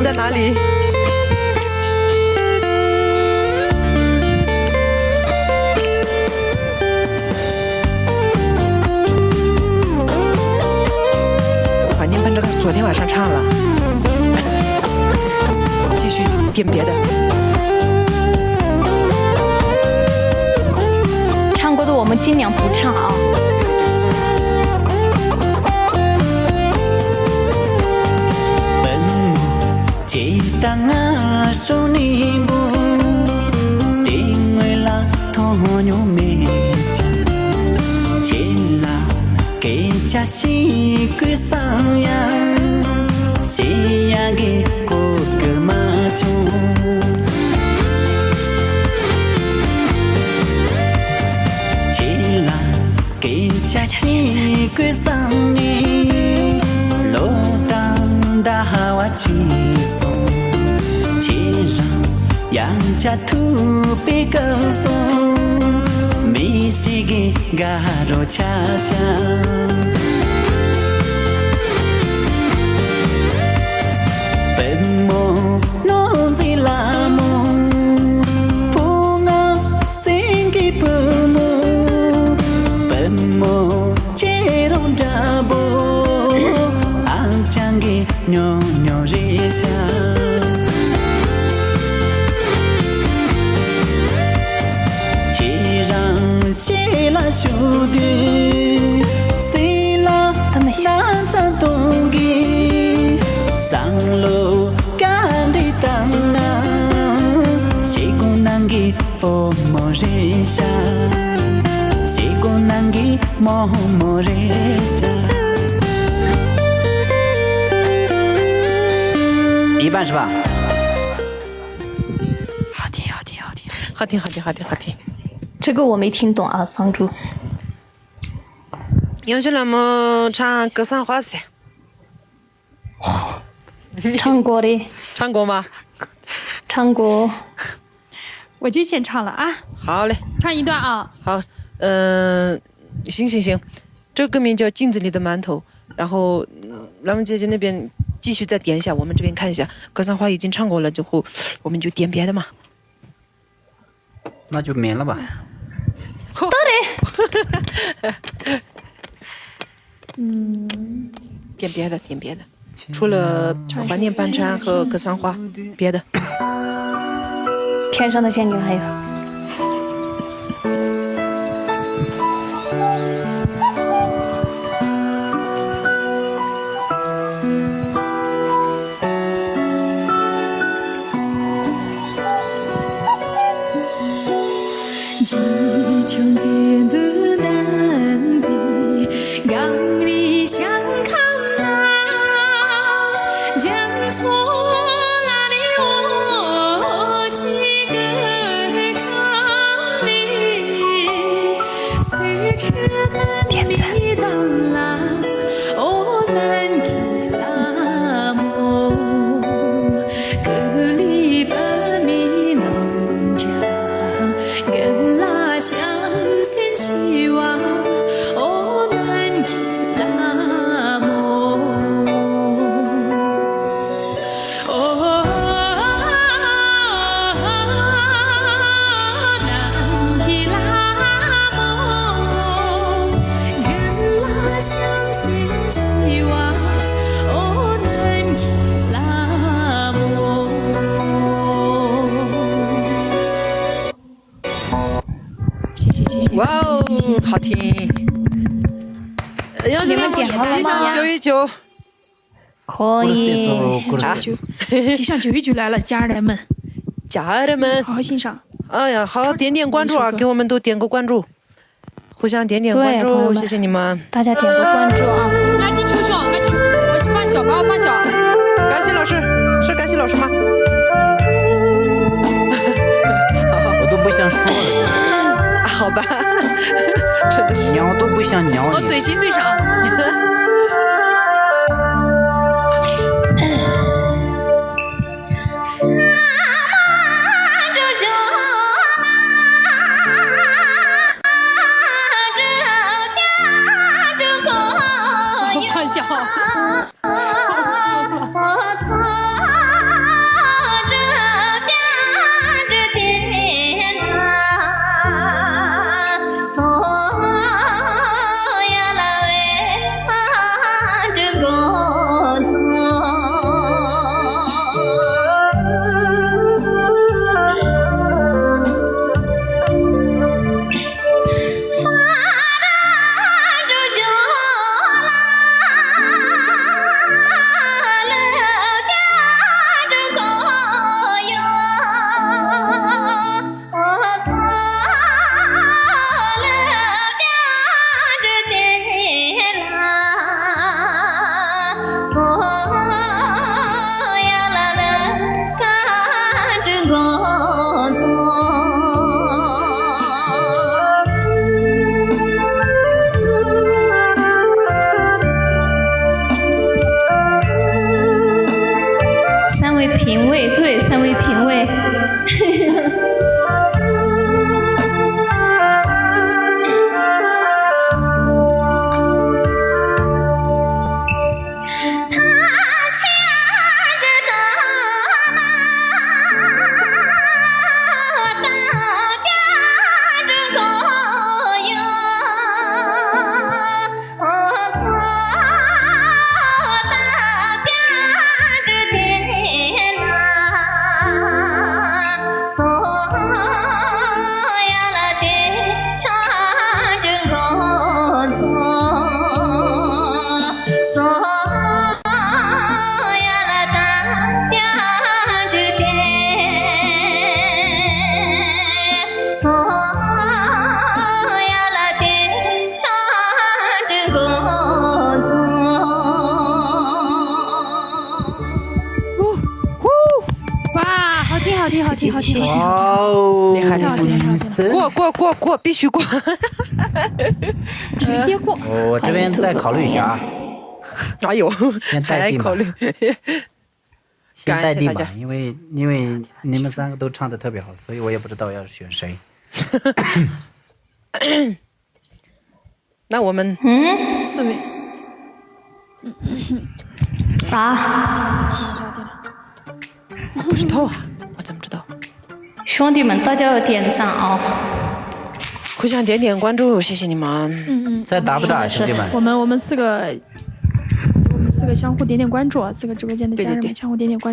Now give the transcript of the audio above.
在哪里？怀念伴着他昨天晚上唱了，继续点别的。唱过的我们尽量不唱啊。chỉ tăng á số ni bu đi người là thô nhô mê chỉ là cái cha si cứ sang ya si ya cái cô cứ mà chu chỉ là cái cha si cứ sang ni lô tăng đã hawa chi yang cha thu pe ka so mi si gi ga ro cha cha pen mo no zi la mo pu nga sing gi pu mo pen mo che ro da bo ang chang gi nyo nyo ri cha西拉修的，西拉那在东的，上路干的当那，西宫南的哦莫热下，西宫南的莫热下，一半是吧？好听，好听，好听，好听，好听，好听，好听。这个我没听懂啊，桑珠。杨雪那么唱格桑花噻？唱过的。唱过吗？唱过。我就先唱了啊。好嘞，唱一段啊。好，行，这个歌名叫《镜子里的馒头》，然后兰文姐姐那边继续再点一下，我们这边看一下，格桑花已经唱过了之后，我们就点别的嘛。那就免了吧。到底。点别的，除了怀念半山和格桑花，别的。天上的仙女还有。几重间的难题，让你想看啊，将错了的我几个看你，谁知难你到了，哦难记了么，格里巴米农家。相信希望，哦，难记那么，哦，难记那么，原来相信希望，哦，难记那么。谢。哇哦，好听！你们点好了吗？吉祥919，可以。吉祥919来了，家人们，好好欣赏。哎呀，好，点关注啊，给我们都点个关注，互相点关注，谢谢你们。大家点个关注啊！垃圾球小，我发小，把我发小。感谢老师，是感谢老师吗？我都不想说了。好吧，真的是鸟都不想鸟你。我嘴型对上。发小。评委，对，3位评委。好听，哇哦，厉害厉害厉害过，必须过。直接过。我这边再考虑一下啊。哎呦，先还待定吧来考虑。先待定感谢大家，吧因为你们3个都唱的特别好，所以我也不知道要选谁。那我们4位。啊，我不知道啊，我怎么知道？兄弟们，大家要点赞啊！互相点点关注，谢谢你们。再打不打，兄弟们？我们4个相互点点关注啊，4个直播间的家人们相互点点关注。